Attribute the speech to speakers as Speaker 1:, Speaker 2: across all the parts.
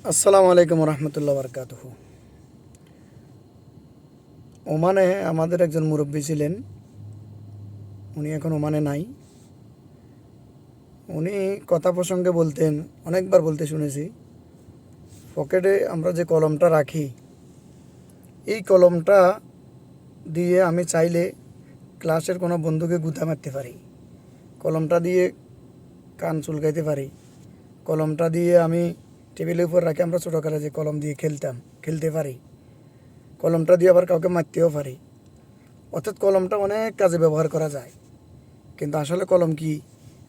Speaker 1: আসসালামু আলাইকুম রহমতুল্লাহ বরকাতুহু। ওমানে আমাদের একজন মুরব্বী ছিলেন, উনি এখন ওমানে নাই। উনি কথা প্রসঙ্গে বলতেন, অনেকবার বলতে শুনেছি, পকেটে আমরা যে কলমটা রাখি, এই কলমটা দিয়ে আমি চাইলে ক্লাসের কোনো বন্ধুকে গুঁতা মারতে পারি, কলমটা দিয়ে কান চুলকাইতে পারি, কলমটা দিয়ে আমি টেবিলের উপর রাখি, আমরা ছোটোকালে যে কলম দিয়ে খেলতে পারি, কলমটা দিয়ে আবার কাউকে মারতেও পারি। অর্থাৎ কলমটা অনেক কাজে ব্যবহার করা যায়। কিন্তু আসলে কলম কি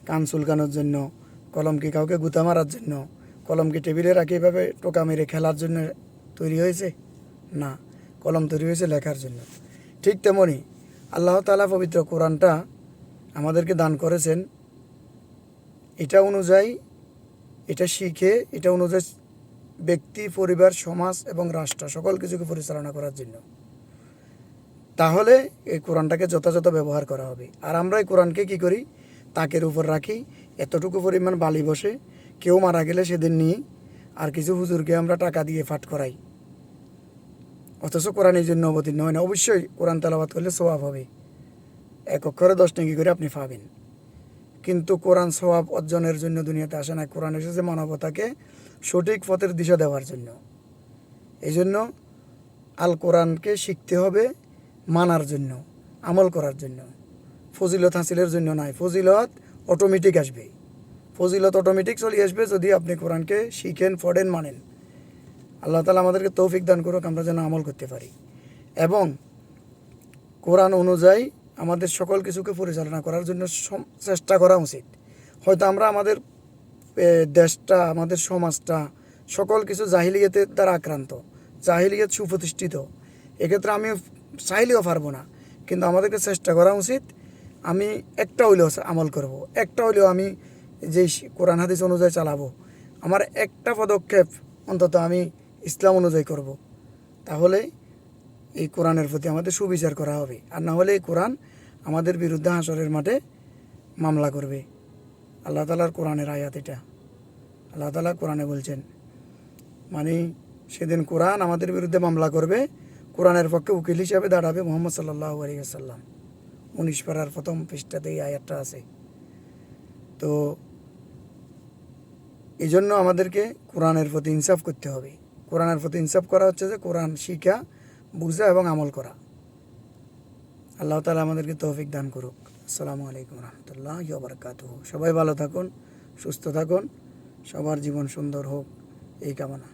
Speaker 1: কান চুলকানোর জন্য, কলম কি কাউকে গুঁতা মারার জন্য, কলম কি টেবিলে রাখি এভাবে টোকা মেরে খেলার জন্য তৈরি হয়েছে? না, কলম তৈরি হয়েছে লেখার জন্য। ঠিক তেমনই আল্লাহ তাআলা পবিত্র কোরআনটা আমাদেরকে দান করেছেন, এটা অনুযায়ী, এটা শিখে, এটা অনুযায়ী ব্যক্তি, পরিবার, সমাজ এবং রাষ্ট্র সকল কিছুকে পরিচালনা করার জন্য। তাহলে এই কোরআনটাকে যথাযথ ব্যবহার করা হবে। আর আমরা এই কোরআনকে কী করি? তাকের উপর রাখি, এতটুকু পরিমাণ বালি বসে, কেউ মারা গেলে সেদিন নিয়ে আর কিছু হুজুরকে আমরা টাকা দিয়ে পাঠ করাই, অথচ কোরআন এই জন্য অবতীর্ণ হয় না। অবশ্যই কোরআন তেলাওয়াত করলে সওয়াব হবে, 1 অক্ষরে 10 নেকি করে আপনি পাবেন। কিন্তু কোরআন সওয়াব অর্জনের জন্য দুনিয়াতে আসে না। কোরআন এসেছে মানবতাকে সঠিক পথের দিশা দেওয়ার জন্য। এই জন্য আল কোরআনকে শিখতে হবে মানার জন্য, আমল করার জন্য, ফজিলত হাসিলের জন্য নয়। ফজিলত অটোমেটিক আসবে, ফজিলত অটোমেটিক চলে আসবে যদি আপনি কোরআনকে শিখেন, পড়েন, মানেন। আল্লাহ তাআলা আমাদেরকে তৌফিক দান করুক, আমরা যেন আমল করতে পারি এবং কোরআন অনুযায়ী আমাদের সকল কিছুকে পরিচালনা করার জন্য চেষ্টা করা উচিত। হয়তো আমরা আমাদের দেশটা, আমাদের সমাজটা সকল কিছু জাহিলিয়াতের দ্বারা আক্রান্ত, জাহিলিয়াত সুপ্রতিষ্ঠিত। এক্ষেত্রে আমি চাইলেও পারবো না, কিন্তু আমাদেরকে চেষ্টা করা উচিত। আমি একটা হইলেও আমল করব, একটা হইলেও আমি যেই কোরআন হাদিস অনুযায়ী চালাবো, আমার একটা পদক্ষেপ অন্তত আমি ইসলাম অনুযায়ী করব। তাহলে এই কোরআনের প্রতি আমাদের সুবিচার করা হবে। আর না হলে এই কোরআন আমাদের বিরুদ্ধে হাসরের মাঠে মামলা করবে। আল্লাহ তাআলার কোরআনের আয়াত এটা। আল্লাহ তাআলা কোরআনে বলছেন, মানে সেদিন কোরআন আমাদের বিরুদ্ধে মামলা করবে, কোরআনের পক্ষে উকিল হিসাবে দাঁড়াবে মুহাম্মদ সাল্লাল্লাহু আলাইহি ওয়াসাল্লাম। 19 পারার প্রথম পৃষ্ঠাতে এই আয়াতটা আছে। তো এই জন্য আমাদেরকে কোরআনের প্রতি ইনসাফ করতে হবে। কোরআনের প্রতি ইনসাফ করা হচ্ছে যে কোরআন শিখা, বুঝা এবং আমল করা। আল্লাহ তাআলা আমাদেরকে তৌফিক দান করুক। আসসালামু আলাইকুম রহমতুল্লাহি ওয়া বারাকাতুহু। সবাই ভালো থাকুন, সুস্থ থাকুন, সবার জীবন সুন্দর হোক, এই কামনা।